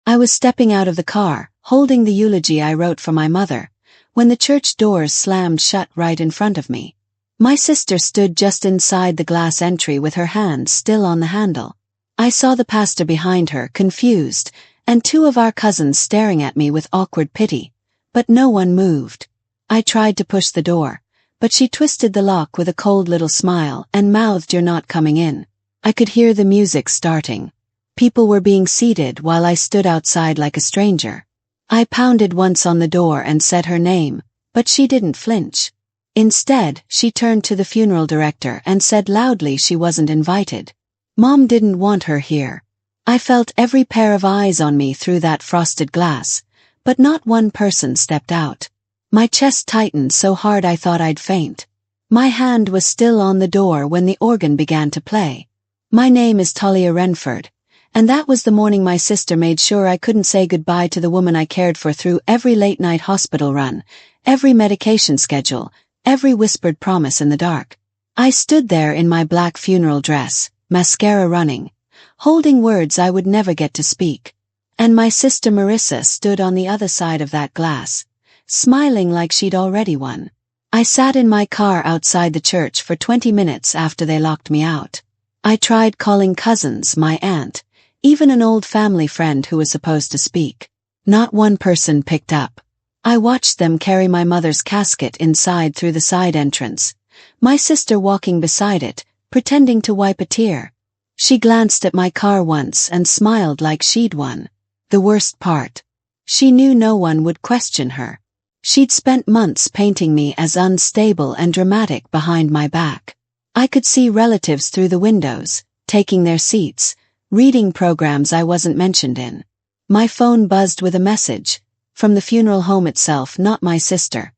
I was stepping out of the car, holding the eulogy I wrote for my mother, when the church doors slammed shut right in front of me. My sister stood just inside the glass entry with her hand still on the handle. I saw the pastor behind her, confused, and two of our cousins staring at me with awkward pity, but no one moved. I tried to push the door, but she twisted the lock with a cold little smile and mouthed, "You're not coming in." I could hear the music starting. People were being seated while I stood outside like a stranger. I pounded once on the door and said her name, but she didn't flinch. Instead, she turned to the funeral director and said loudly she wasn't invited. Mom didn't want her here. I felt every pair of eyes on me through that frosted glass, but not one person stepped out. My chest tightened so hard I thought I'd faint. My hand was still on the door when the organ began to play. "My name is Talia Renford," and that was the morning my sister made sure I couldn't say goodbye to the woman I cared for through every late-night hospital run, every medication schedule, every whispered promise in the dark. I stood there in my black funeral dress, mascara running, holding words I would never get to speak. And my sister Marissa stood on the other side of that glass, smiling like she'd already won. I sat in my car outside the church for 20 minutes after they locked me out. I tried calling cousins, my aunt, even an old family friend who was supposed to speak. Not one person picked up. I watched them carry my mother's casket inside through the side entrance, my sister walking beside it, pretending to wipe a tear. She glanced at my car once and smiled like she'd won. The worst part, she knew no one would question her. She'd spent months painting me as unstable and dramatic behind my back. I could see relatives through the windows, taking their seats, reading programs I wasn't mentioned in. My phone buzzed with a message, from the funeral home itself, not my sister.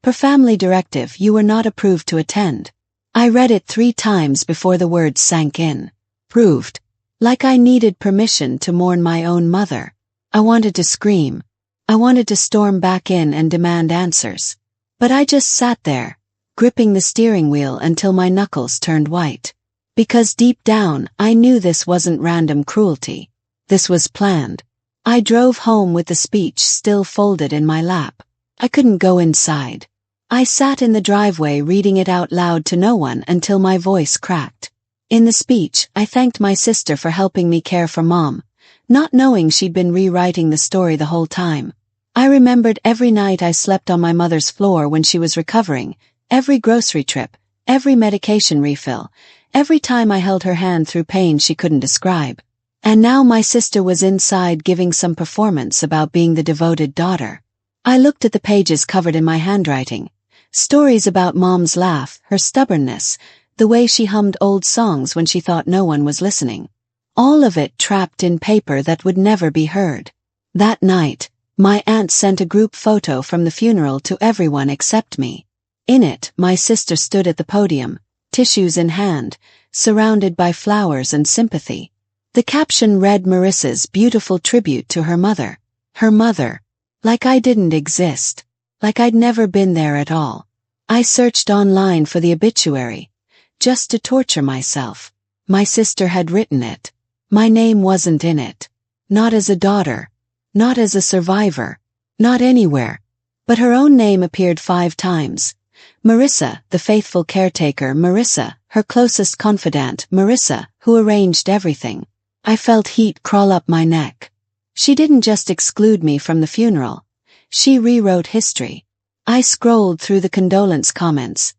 "Per family directive, you were not approved to attend." I read it 3 times before the words sank in. Proved. Like I needed permission to mourn my own mother. I wanted to scream. I wanted to storm back in and demand answers. But I just sat there, gripping the steering wheel until my knuckles turned white. Because deep down, I knew this wasn't random cruelty. This was planned. I drove home with the speech still folded in my lap. I couldn't go inside. I sat in the driveway reading it out loud to no one until my voice cracked. In the speech, I thanked my sister for helping me care for Mom, not knowing she'd been rewriting the story the whole time. I remembered every night I slept on my mother's floor when she was recovering, every grocery trip, every medication refill, every time I held her hand through pain she couldn't describe. And now my sister was inside giving some performance about being the devoted daughter. I looked at the pages covered in my handwriting. Stories about Mom's laugh, her stubbornness, the way she hummed old songs when she thought no one was listening. All of it trapped in paper that would never be heard. That night, my aunt sent a group photo from the funeral to everyone except me. In it, my sister stood at the podium, tissues in hand, surrounded by flowers and sympathy. The caption read, "Marissa's beautiful tribute to her mother." Her mother. Like I didn't exist. Like I'd never been there at all. I searched online for the obituary, just to torture myself. My sister had written it. My name wasn't in it. Not as a daughter. Not as a survivor. Not anywhere. But her own name appeared 5 times. Marissa, the faithful caretaker, Marissa, her closest confidant, Marissa, who arranged everything. I felt heat crawl up my neck. She didn't just exclude me from the funeral. She rewrote history. I scrolled through the condolence comments,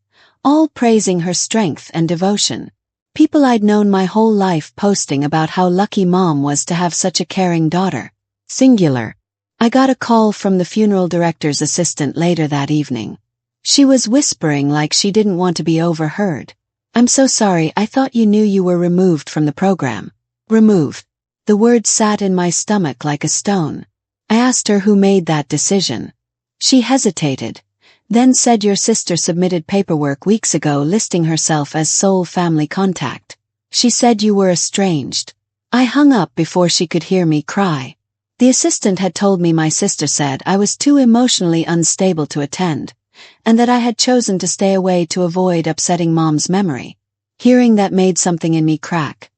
all praising her strength and devotion. People I'd known my whole life posting about how lucky Mom was to have such a caring daughter. Singular. I got a call from the funeral director's assistant later that evening. She was whispering like she didn't want to be overheard. "I'm so sorry, I thought you knew you were removed from the program." Removed. The word sat in my stomach like a stone. I asked her who made that decision. She hesitated, then said, "Your sister submitted paperwork weeks ago listing herself as sole family contact. She said you were estranged." I hung up before she could hear me cry. The assistant had told me my sister said I was too emotionally unstable to attend, and that I had chosen to stay away to avoid upsetting Mom's memory. Hearing that made something in me crack.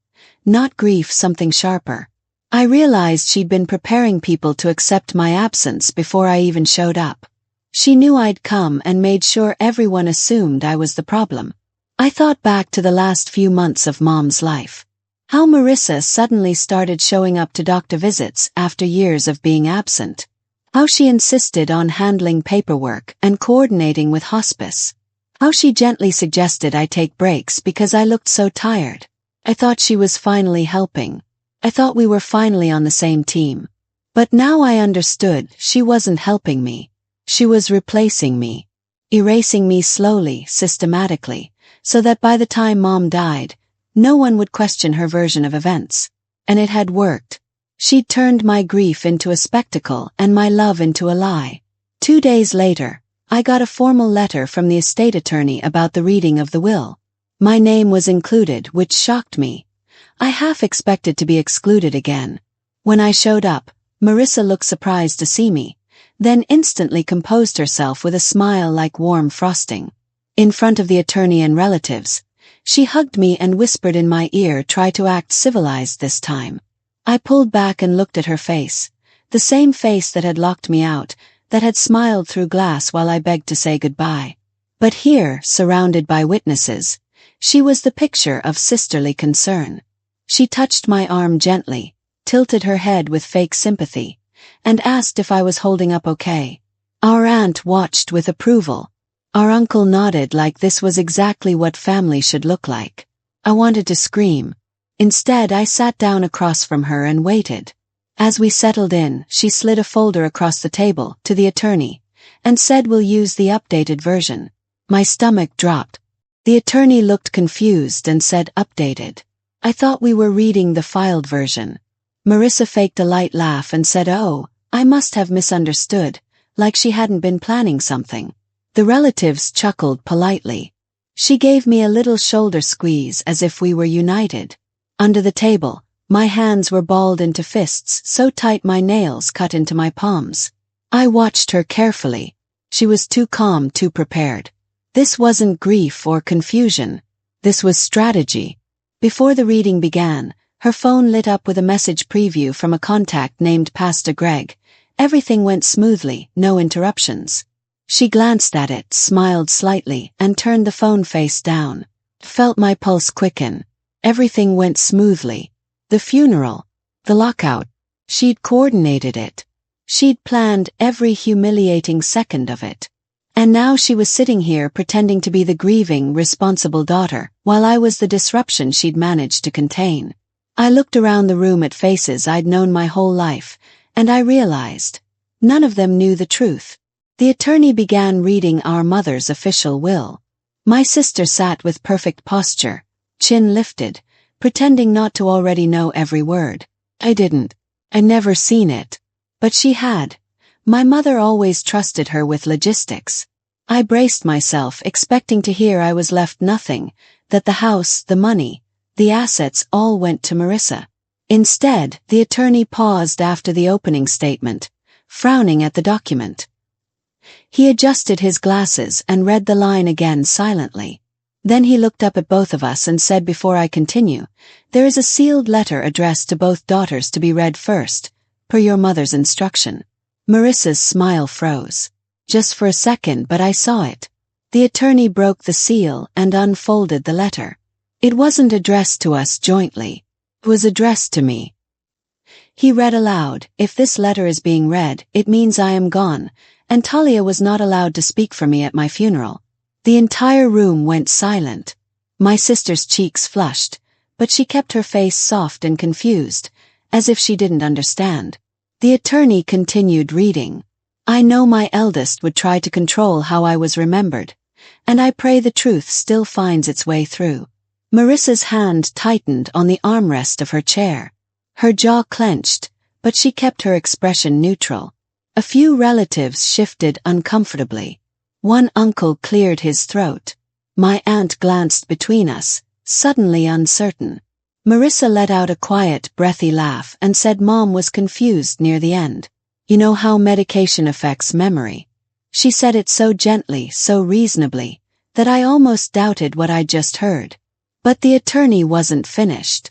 Not grief, something sharper. I realized she'd been preparing people to accept my absence before I even showed up. She knew I'd come and made sure everyone assumed I was the problem. I thought back to the last few months of Mom's life. How Marissa suddenly started showing up to doctor visits after years of being absent. How she insisted on handling paperwork and coordinating with hospice. How she gently suggested I take breaks because I looked so tired. I thought she was finally helping. I thought we were finally on the same team. But now I understood she wasn't helping me. She was replacing me. Erasing me slowly, systematically, so that by the time Mom died, no one would question her version of events. And it had worked. She'd turned my grief into a spectacle and my love into a lie. 2 days later, I got a formal letter from the estate attorney about the reading of the will. My name was included, which shocked me. I half expected to be excluded again. When I showed up, Marissa looked surprised to see me, then instantly composed herself with a smile like warm frosting. In front of the attorney and relatives, she hugged me and whispered in my ear, "Try to act civilized this time." I pulled back and looked at her face, the same face that had locked me out, that had smiled through glass while I begged to say goodbye. But here, surrounded by witnesses, she was the picture of sisterly concern. She touched my arm gently, tilted her head with fake sympathy, and asked if I was holding up okay. Our aunt watched with approval. Our uncle nodded like this was exactly what family should look like. I wanted to scream. Instead, I sat down across from her and waited. As we settled in, she slid a folder across the table to the attorney and said, "We'll use the updated version." My stomach dropped. The attorney looked confused and said, "Updated? I thought we were reading the filed version." Marissa faked a light laugh and said, "Oh, I must have misunderstood," like she hadn't been planning something. The relatives chuckled politely. She gave me a little shoulder squeeze as if we were united. Under the table, my hands were balled into fists so tight my nails cut into my palms. I watched her carefully. She was too calm, too prepared. This wasn't grief or confusion. This was strategy. Before the reading began, her phone lit up with a message preview from a contact named Pastor Greg. Everything went smoothly, no interruptions. She glanced at it, smiled slightly, and turned the phone face down. Felt my pulse quicken. Everything went smoothly. The funeral, the lockout, she'd coordinated it. She'd planned every humiliating second of it. And now she was sitting here pretending to be the grieving, responsible daughter, while I was the disruption she'd managed to contain. I looked around the room at faces I'd known my whole life, and I realized none of them knew the truth. The attorney began reading our mother's official will. My sister sat with perfect posture, chin lifted, pretending not to already know every word. I didn't. I'd never seen it. But she had. My mother always trusted her with logistics. I braced myself, expecting to hear I was left nothing, that the house, the money, the assets all went to Marissa. Instead, the attorney paused after the opening statement, frowning at the document. He adjusted his glasses and read the line again silently. Then he looked up at both of us and said, "Before I continue, there is a sealed letter addressed to both daughters to be read first, per your mother's instruction." Marissa's smile froze. Just for a second, but I saw it. The attorney broke the seal and unfolded the letter. It wasn't addressed to us jointly. It was addressed to me. He read aloud, "If this letter is being read, it means I am gone, and Talia was not allowed to speak for me at my funeral." The entire room went silent. My sister's cheeks flushed, but she kept her face soft and confused, as if she didn't understand. The attorney continued reading. "I know my eldest would try to control how I was remembered, and I pray the truth still finds its way through." Marissa's hand tightened on the armrest of her chair. Her jaw clenched, but she kept her expression neutral. A few relatives shifted uncomfortably. One uncle cleared his throat. My aunt glanced between us, suddenly uncertain. Marissa let out a quiet, breathy laugh and said Mom was confused near the end. "You know how medication affects memory." She said it so gently, so reasonably, that I almost doubted what I'd just heard. But the attorney wasn't finished.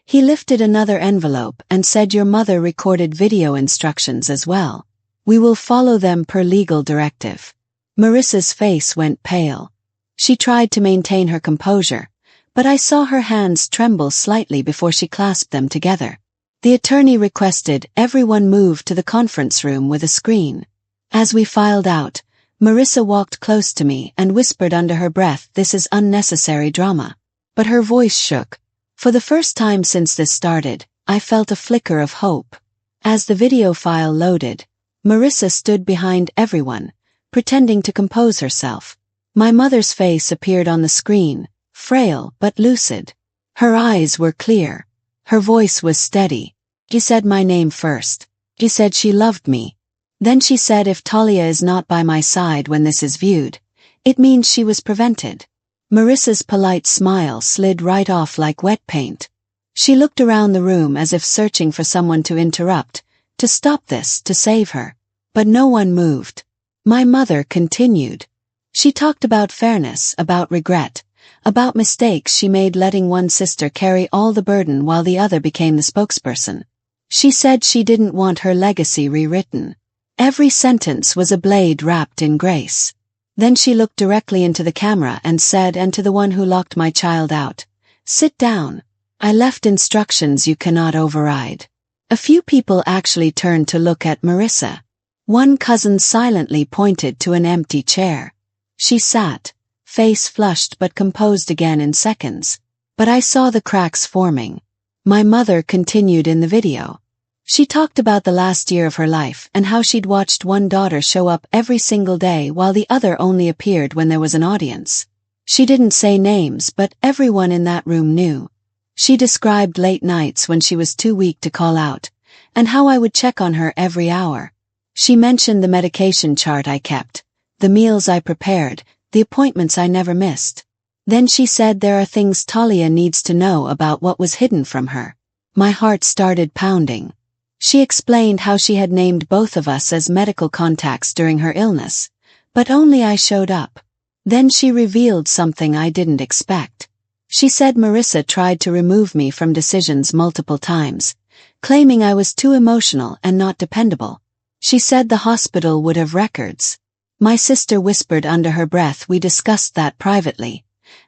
He lifted another envelope and said your mother recorded video instructions as well. We will follow them per legal directive. Marissa's face went pale. She tried to maintain her composure, but I saw her hands tremble slightly before she clasped them together. The attorney requested everyone move to the conference room with a screen. As we filed out, Marissa walked close to me and whispered under her breath, "This is unnecessary drama." But her voice shook. For the first time since this started, I felt a flicker of hope. As the video file loaded, Marissa stood behind everyone, pretending to compose herself. My mother's face appeared on the screen, frail but lucid. Her eyes were clear. Her voice was steady. She said my name first. She said she loved me. Then she said if Talia is not by my side when this is viewed, it means she was prevented. Marissa's polite smile slid right off like wet paint. She looked around the room as if searching for someone to interrupt, to stop this, to save her. But no one moved. My mother continued. She talked about fairness, about regret, about mistakes she made letting one sister carry all the burden while the other became the spokesperson. She said she didn't want her legacy rewritten. Every sentence was a blade wrapped in grace. Then she looked directly into the camera and said, and to the one who locked my child out, "Sit down. I left instructions you cannot override." A few people actually turned to look at Marissa. One cousin silently pointed to an empty chair. She sat, face flushed but composed again in seconds. But I saw the cracks forming. My mother continued in the video. She talked about the last year of her life and how she'd watched one daughter show up every single day while the other only appeared when there was an audience. She didn't say names, but everyone in that room knew. She described late nights when she was too weak to call out, and how I would check on her every hour. She mentioned the medication chart I kept, the meals I prepared, the appointments I never missed. Then she said there are things Talia needs to know about what was hidden from her. My heart started pounding. She explained how she had named both of us as medical contacts during her illness, but only I showed up. Then she revealed something I didn't expect. She said Marissa tried to remove me from decisions multiple times, claiming I was too emotional and not dependable. She said the hospital would have records. My sister whispered under her breath we discussed that privately,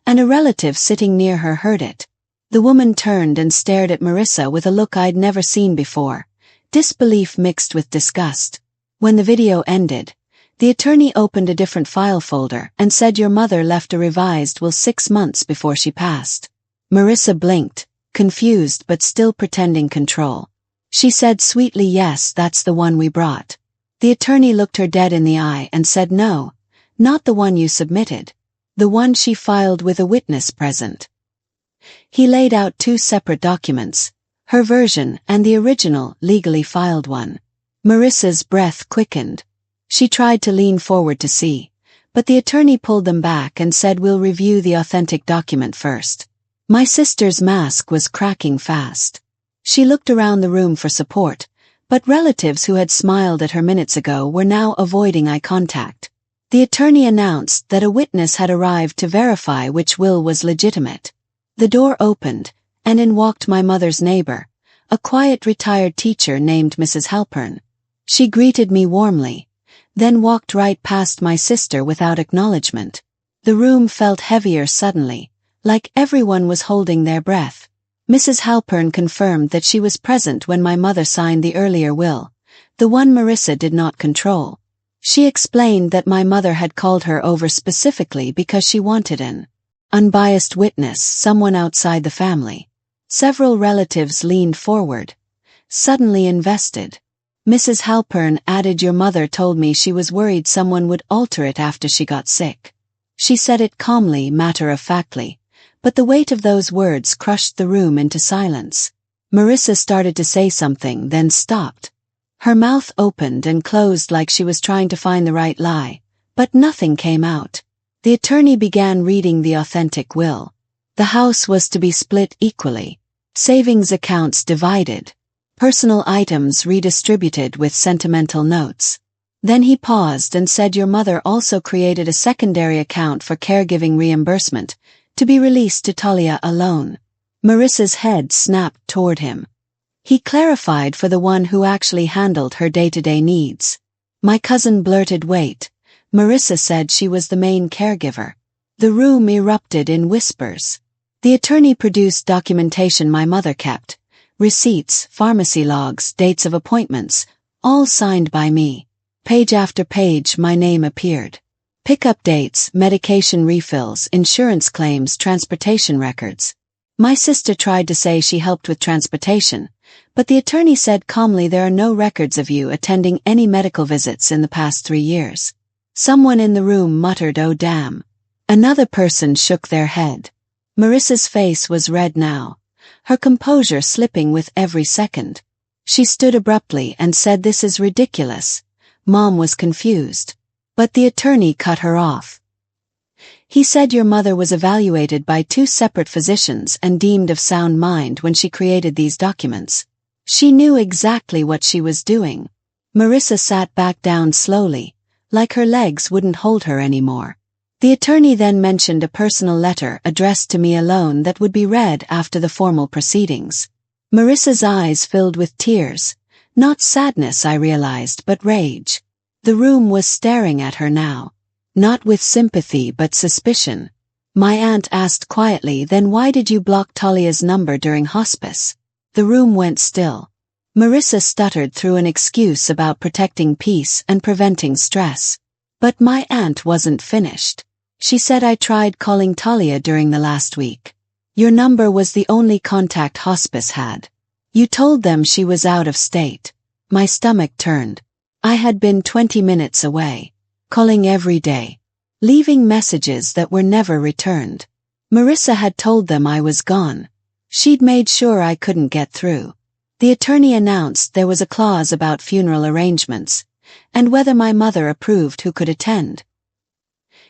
and a relative sitting near her heard it. The woman turned and stared at Marissa with a look I'd never seen before. Disbelief mixed with disgust. When the video ended, the attorney opened a different file folder and said your mother left a revised will 6 months before she passed. Marissa blinked, confused but still pretending control. She said sweetly, "Yes, that's the one we brought." The attorney looked her dead in the eye and said, "No, not the one you submitted. The one she filed with a witness present." He laid out 2 separate documents, her version and the original, legally filed one. Marissa's breath quickened. She tried to lean forward to see, but the attorney pulled them back and said we'll review the authentic document first. My sister's mask was cracking fast. She looked around the room for support, but relatives who had smiled at her minutes ago were now avoiding eye contact. The attorney announced that a witness had arrived to verify which will was legitimate. The door opened, and in walked my mother's neighbor, a quiet retired teacher named Mrs. Halpern. She greeted me warmly, then walked right past my sister without acknowledgement. The room felt heavier suddenly, like everyone was holding their breath. Mrs. Halpern confirmed that she was present when my mother signed the earlier will, the one Marissa did not control. She explained that my mother had called her over specifically because she wanted an unbiased witness, someone outside the family. Several relatives leaned forward, suddenly invested. Mrs. Halpern added, "Your mother told me she was worried someone would alter it after she got sick." She said it calmly, matter-of-factly, but the weight of those words crushed the room into silence. Marissa started to say something, then stopped. Her mouth opened and closed like she was trying to find the right lie, but nothing came out. The attorney began reading the authentic will. The house was to be split equally, savings accounts divided, personal items redistributed with sentimental notes. Then he paused and said your mother also created a secondary account for caregiving reimbursement, to be released to Talia alone. Marissa's head snapped toward him. He clarified, for the one who actually handled her day-to-day needs. My cousin blurted, "Wait." Marissa said she was the main caregiver. The room erupted in whispers. The attorney produced documentation my mother kept. Receipts, pharmacy logs, dates of appointments, all signed by me. Page after page my name appeared. Pickup dates, medication refills, insurance claims, transportation records. My sister tried to say she helped with transportation, but the attorney said calmly, "There are no records of you attending any medical visits in the past 3 years. Someone in the room muttered, "Oh damn." Another person shook their head. Marissa's face was red now, her composure slipping with every second. She stood abruptly and said, "This is ridiculous." Mom was confused. But the attorney cut her off. He said your mother was evaluated by 2 separate physicians and deemed of sound mind when she created these documents. She knew exactly what she was doing. Marissa sat back down slowly, like her legs wouldn't hold her anymore. The attorney then mentioned a personal letter addressed to me alone that would be read after the formal proceedings. Marissa's eyes filled with tears, not sadness I realized, but rage. The room was staring at her now. Not with sympathy but suspicion. My aunt asked quietly, "Then why did you block Talia's number during hospice?" The room went still. Marissa stuttered through an excuse about protecting peace and preventing stress. But my aunt wasn't finished. She said, "I tried calling Talia during the last week. Your number was the only contact hospice had. You told them she was out of state." My stomach turned. I had been 20 minutes away. Calling every day, leaving messages that were never returned. Marissa had told them I was gone. She'd made sure I couldn't get through. The attorney announced there was a clause about funeral arrangements, and whether my mother approved who could attend.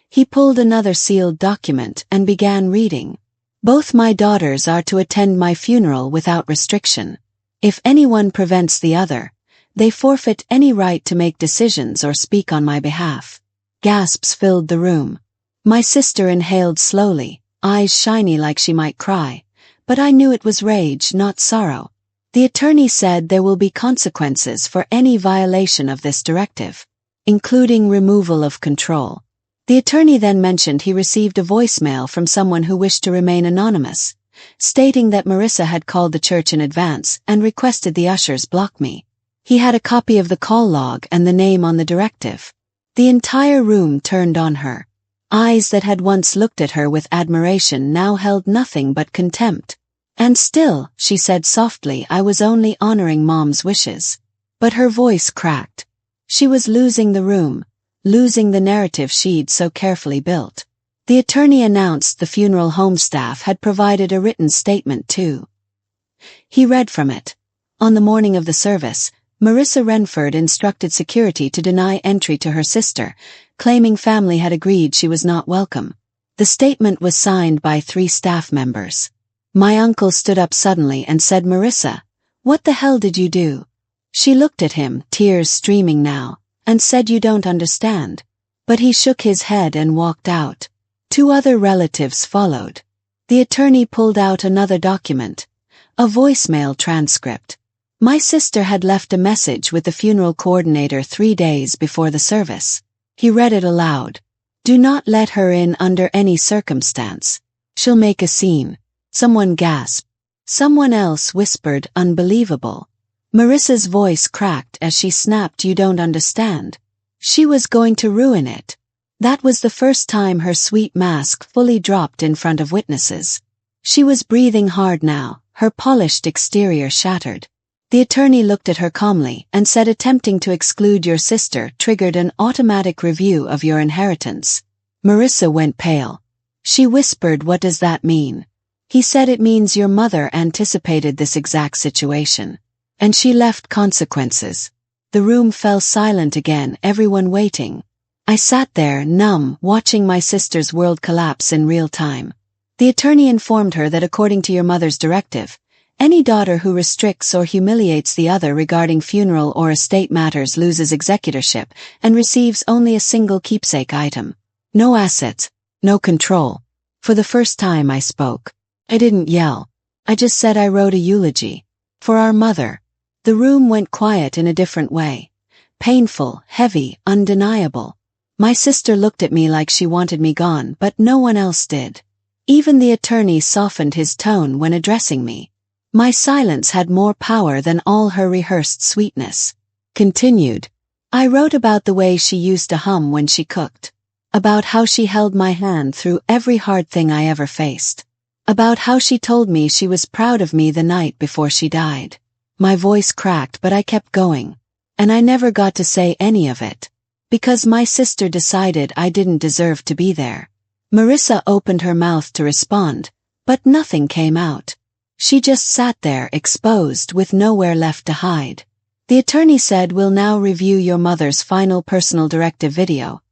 He pulled another sealed document and began reading. "Both my daughters are to attend my funeral without restriction. If anyone prevents the other, they forfeit any right to make decisions or speak on my behalf." Gasps filled the room. My sister inhaled slowly, eyes shiny like she might cry, but I knew it was rage, not sorrow. The attorney said there will be consequences for any violation of this directive, including removal of control. The attorney then mentioned he received a voicemail from someone who wished to remain anonymous, stating that Marissa had called the church in advance and requested the ushers block me. He had a copy of the call log and the name on the directive. The entire room turned on her. Eyes that had once looked at her with admiration now held nothing but contempt. "And still," she said softly, "I was only honoring Mom's wishes." But her voice cracked. She was losing the room, losing the narrative she'd so carefully built. The attorney announced the funeral home staff had provided a written statement too. He read from it. On the morning of the service, Marissa Renford instructed security to deny entry to her sister, claiming family had agreed she was not welcome. The statement was signed by 3 staff members. My uncle stood up suddenly and said, "Marissa, what the hell did you do?" She looked at him, tears streaming now, and said, "You don't understand." But he shook his head and walked out. 2 other relatives followed. The attorney pulled out another document, a voicemail transcript. My sister had left a message with the funeral coordinator 3 days before the service. He read it aloud. "Do not let her in under any circumstance. She'll make a scene." Someone gasped. Someone else whispered, "Unbelievable." Marissa's voice cracked as she snapped, "You don't understand." She was going to ruin it. That was the first time her sweet mask fully dropped in front of witnesses. She was breathing hard now, her polished exterior shattered. The attorney looked at her calmly and said, "Attempting to exclude your sister triggered an automatic review of your inheritance." Marissa went pale. She whispered, "What does that mean?" He said, "It means your mother anticipated this exact situation. And she left consequences." The room fell silent again, everyone waiting. I sat there, numb, watching my sister's world collapse in real time. The attorney informed her that according to your mother's directive, any daughter who restricts or humiliates the other regarding funeral or estate matters loses executorship and receives only a single keepsake item. No assets, no control. For the first time I spoke. I didn't yell. I just said I wrote a eulogy. For our mother. The room went quiet in a different way. Painful, heavy, undeniable. My sister looked at me like she wanted me gone, but no one else did. Even the attorney softened his tone when addressing me. My silence had more power than all her rehearsed sweetness. Continued. I wrote about the way she used to hum when she cooked. About how she held my hand through every hard thing I ever faced. About how she told me she was proud of me the night before she died. My voice cracked, but I kept going. And I never got to say any of it. Because my sister decided I didn't deserve to be there. Marissa opened her mouth to respond, but nothing came out. She just sat there exposed with nowhere left to hide. The attorney said, "We'll now review your mother's final personal directive video.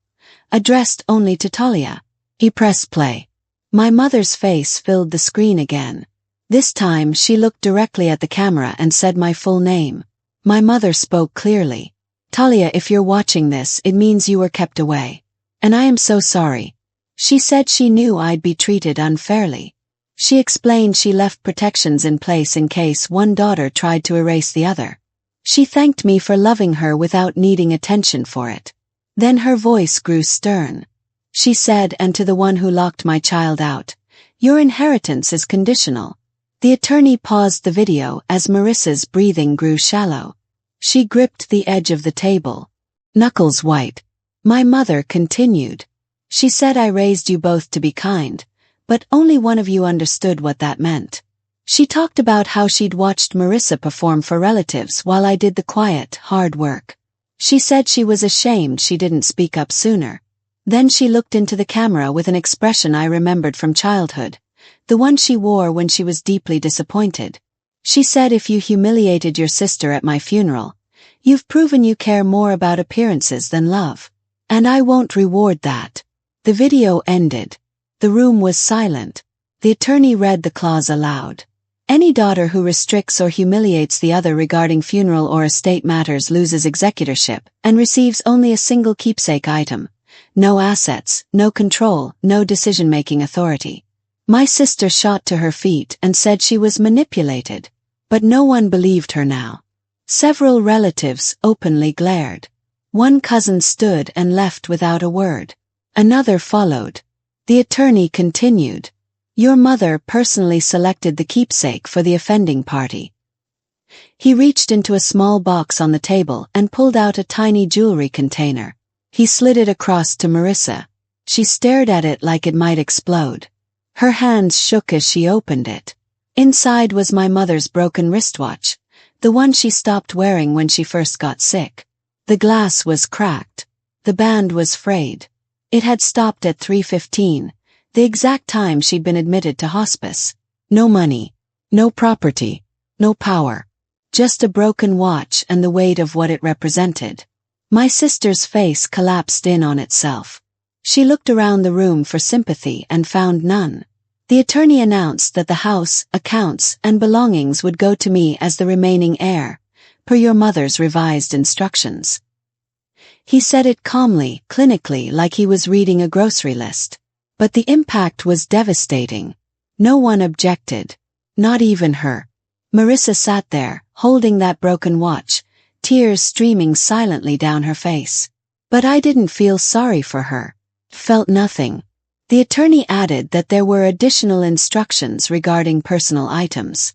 Addressed only to Talia." He pressed play. My mother's face filled the screen again. This time she looked directly at the camera and said my full name. My mother spoke clearly. "Talia, if you're watching this, it means you were kept away. And I am so sorry." She said she knew I'd be treated unfairly. She explained she left protections in place in case one daughter tried to erase the other. She thanked me for loving her without needing attention for it. Then her voice grew stern. She said, "And to the one who locked my child out, your inheritance is conditional." The attorney paused the video as Marissa's breathing grew shallow. She gripped the edge of the table, knuckles white. My mother continued. She said, "I raised you both to be kind, but only one of you understood what that meant." She talked about how she'd watched Marissa perform for relatives while I did the quiet, hard work. She said she was ashamed she didn't speak up sooner. Then she looked into the camera with an expression I remembered from childhood, the one she wore when she was deeply disappointed. She said, "If you humiliated your sister at my funeral, you've proven you care more about appearances than love. And I won't reward that." The video ended. The room was silent. The attorney read the clause aloud. "Any daughter who restricts or humiliates the other regarding funeral or estate matters loses executorship and receives only a single keepsake item. No assets, no control, no decision-making authority." My sister shot to her feet and said she was manipulated. But no one believed her now. Several relatives openly glared. One cousin stood and left without a word. Another followed. The attorney continued. "Your mother personally selected the keepsake for the offending party." He reached into a small box on the table and pulled out a tiny jewelry container. He slid it across to Marissa. She stared at it like it might explode. Her hands shook as she opened it. Inside was my mother's broken wristwatch, the one she stopped wearing when she first got sick. The glass was cracked. The band was frayed. It had stopped at 3:15, the exact time she'd been admitted to hospice. No money, no property, no power. Just a broken watch and the weight of what it represented. My sister's face collapsed in on itself. She looked around the room for sympathy and found none. The attorney announced that the house, accounts, and belongings would go to me as the remaining heir, per your mother's revised instructions. He said it calmly, clinically, like he was reading a grocery list. But the impact was devastating. No one objected. Not even her. Marissa sat there, holding that broken watch, tears streaming silently down her face. But I didn't feel sorry for her. Felt nothing. The attorney added that there were additional instructions regarding personal items.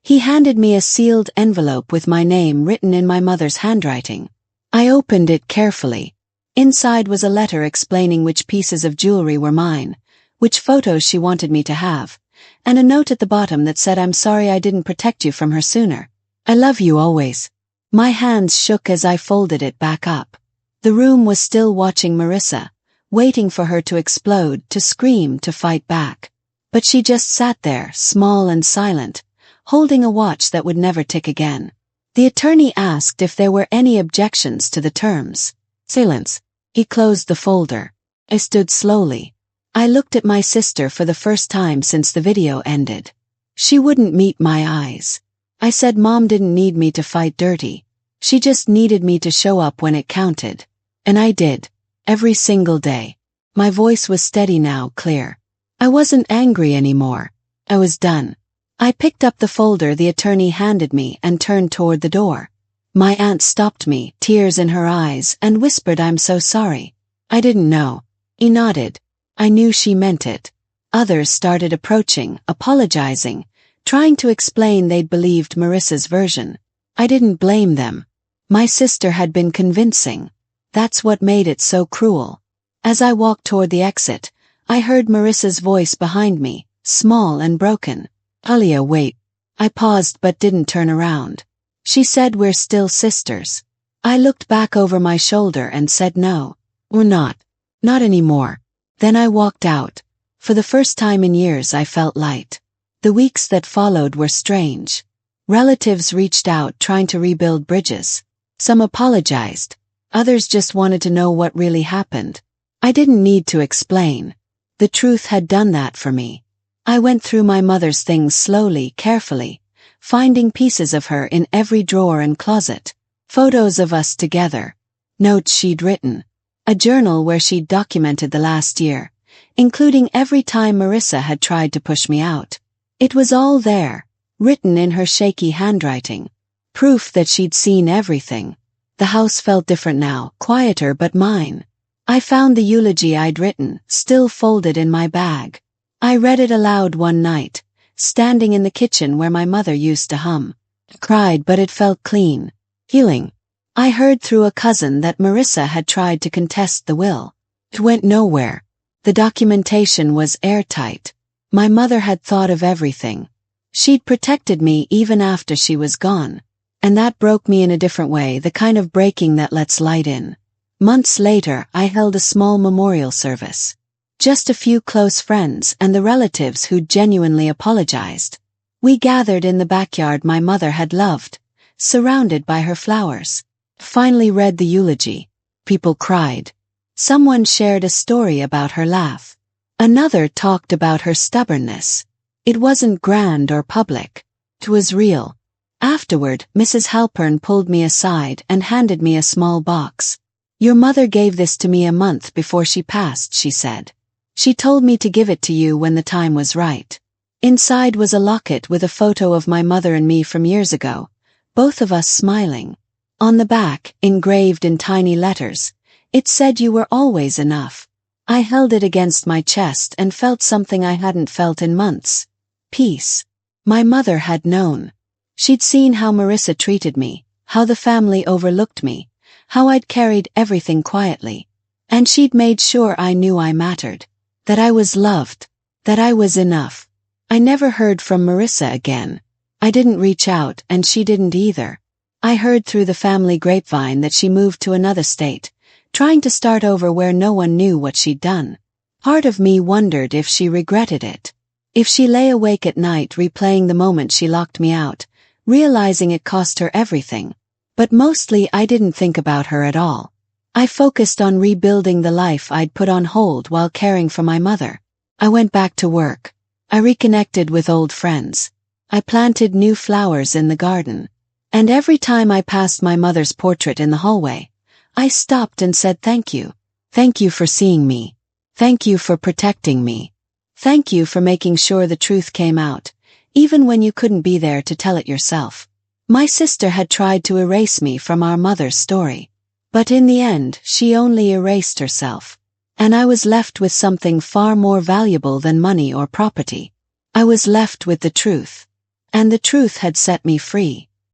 He handed me a sealed envelope with my name written in my mother's handwriting. I opened it carefully. Inside was a letter explaining which pieces of jewelry were mine, which photos she wanted me to have, and a note at the bottom that said, "I'm sorry I didn't protect you from her sooner. I love you always." My hands shook as I folded it back up. The room was still watching Marissa, waiting for her to explode, to scream, to fight back. But she just sat there, small and silent, holding a watch that would never tick again. The attorney asked if there were any objections to the terms. Silence. He closed the folder. I stood slowly. I looked at my sister for the first time since the video ended. She wouldn't meet my eyes. I said Mom didn't need me to fight dirty. She just needed me to show up when it counted. And I did. Every single day. My voice was steady now, clear. I wasn't angry anymore. I was done. I picked up the folder the attorney handed me and turned toward the door. My aunt stopped me, tears in her eyes, and whispered, "I'm so sorry." I didn't know. He nodded. I knew she meant it. Others started approaching, apologizing, trying to explain they'd believed Marissa's version. I didn't blame them. My sister had been convincing. That's what made it so cruel. As I walked toward the exit, I heard Marissa's voice behind me, small and broken. "Alia, wait." I paused but didn't turn around. She said, "We're still sisters." I looked back over my shoulder and said, "No, we're not. Not anymore." Then I walked out. For the first time in years I felt light. The weeks that followed were strange. Relatives reached out trying to rebuild bridges. Some apologized. Others just wanted to know what really happened. I didn't need to explain. The truth had done that for me. I went through my mother's things slowly, carefully, finding pieces of her in every drawer and closet. Photos of us together. Notes she'd written. A journal where she'd documented the last year, including every time Marissa had tried to push me out. It was all there, written in her shaky handwriting. Proof that she'd seen everything. The house felt different now, quieter but mine. I found the eulogy I'd written, still folded in my bag. I read it aloud one night, standing in the kitchen where my mother used to hum. I cried, but it felt clean. Healing. I heard through a cousin that Marissa had tried to contest the will. It went nowhere. The documentation was airtight. My mother had thought of everything. She'd protected me even after she was gone. And that broke me in a different way, the kind of breaking that lets light in. Months later, I held a small memorial service. Just a few close friends and the relatives who'd genuinely apologized. We gathered in the backyard my mother had loved, surrounded by her flowers. Finally read the eulogy. People cried. Someone shared a story about her laugh. Another talked about her stubbornness. It wasn't grand or public. It was real. Afterward, Mrs. Halpern pulled me aside and handed me a small box. "Your mother gave this to me a month before she passed," she said. "She told me to give it to you when the time was right." Inside was a locket with a photo of my mother and me from years ago, both of us smiling. On the back, engraved in tiny letters, it said, "You were always enough." I held it against my chest and felt something I hadn't felt in months. Peace. My mother had known. She'd seen how Marissa treated me, how the family overlooked me, how I'd carried everything quietly. And she'd made sure I knew I mattered, that I was loved, that I was enough. I never heard from Marissa again. I didn't reach out and she didn't either. I heard through the family grapevine that she moved to another state, trying to start over where no one knew what she'd done. Part of me wondered if she regretted it. If she lay awake at night replaying the moment she locked me out, realizing it cost her everything. But mostly I didn't think about her at all. I focused on rebuilding the life I'd put on hold while caring for my mother. I went back to work. I reconnected with old friends. I planted new flowers in the garden. And every time I passed my mother's portrait in the hallway, I stopped and said, "Thank you. Thank you for seeing me. Thank you for protecting me. Thank you for making sure the truth came out, even when you couldn't be there to tell it yourself." My sister had tried to erase me from our mother's story. But in the end, she only erased herself. And I was left with something far more valuable than money or property. I was left with the truth. And the truth had set me free.